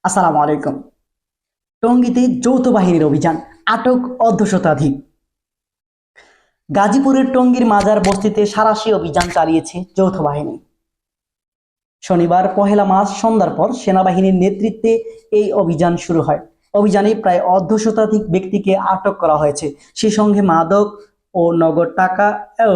আসসালামু আলাইকুম। টঙ্গীতে যৌথ বাহিনীর অভিযান, আটক অর্ধশতাধিক। গাজীপুরের টঙ্গীর মাজার বস্তিতে সাঁড়াশি অভিযান চালিয়েছে যৌথ বাহিনী। শনিবার পহেলা মার্চ সন্ধ্যার পর সেনাবাহিনীর নেতৃত্বে এই অভিযান শুরু হয়। অভিযানে প্রায় অর্ধশতাধিক ব্যক্তিকে আটক করা হয়েছে। সেই সঙ্গে মাদক ও নগদ টাকা ও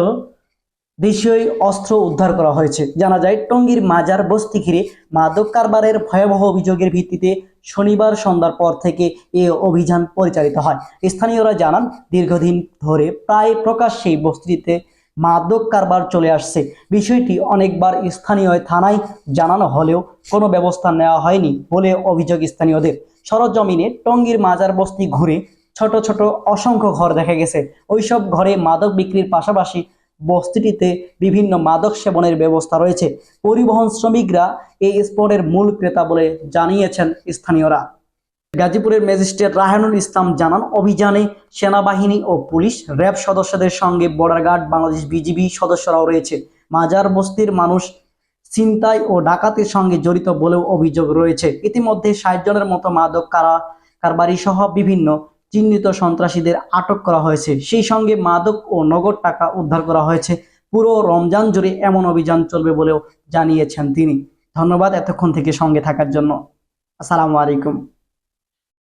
দেশীয় অস্ত্র উদ্ধার করা হয়েছে। জানা যায়, টঙ্গীর মাজার বস্তি ঘিরে মাদক কারবারের ভয়াবহ অভিযোগের ভিত্তিতে শনিবার সন্ধ্যার পর থেকে এই অভিযান পরিচালিত হয়। স্থানীয়রা জানান, দীর্ঘদিন ধরে প্রায় প্রকাশ্যেই বস্তিতে মাদক কারবার চলে আসছে। বিষয়টি অনেকবার স্থানীয় থানায় জানানো হলেও কোনো ব্যবস্থা নেওয়া হয়নি বলে অভিযোগ স্থানীয়দের। সরজমিনে টঙ্গীর মাজার বস্তি ঘুরে ছোট ছোট অসংখ্য ঘর দেখা গেছে। ওইসব ঘরে মাদক বিক্রির পাশাপাশি বস্তিটিতে বিভিন্ন মাদক সেবনের ব্যবস্থা রয়েছে। পরিবহন শ্রমিকরা এই স্পটের মূল ক্রেতা বলে জানিয়েছেন স্থানীয়রা। গাজীপুরের ম্যাজিস্ট্রেট রাহানুল ইসলাম জানান, অভিযানে সেনাবাহিনী ও পুলিশ, র্যাব সদস্যদের সঙ্গে বর্ডার গার্ড, বাংলাদেশ বিজিবি সদস্যরাও রয়েছে। মাজার বস্তির মানুষ ছিনতাই ও ডাকাতির সঙ্গে জড়িত বলেও অভিযোগ রয়েছে। ইতিমধ্যে ৬০ জনের মতো মাদক কারবারি সহ বিভিন্ন চিহ্নিত সন্ত্রাসীদের আটক করা হয়েছে। সেই সঙ্গে মাদক ও নগদ টাকা উদ্ধার করা হয়েছে। পুরো রমজান জুড়ে এমন অভিযান চলবে বলেও জানিয়েছেন তিনি। ধন্যবাদ এতক্ষণ থেকে সঙ্গে থাকার জন্য। আসসালামু আলাইকুম।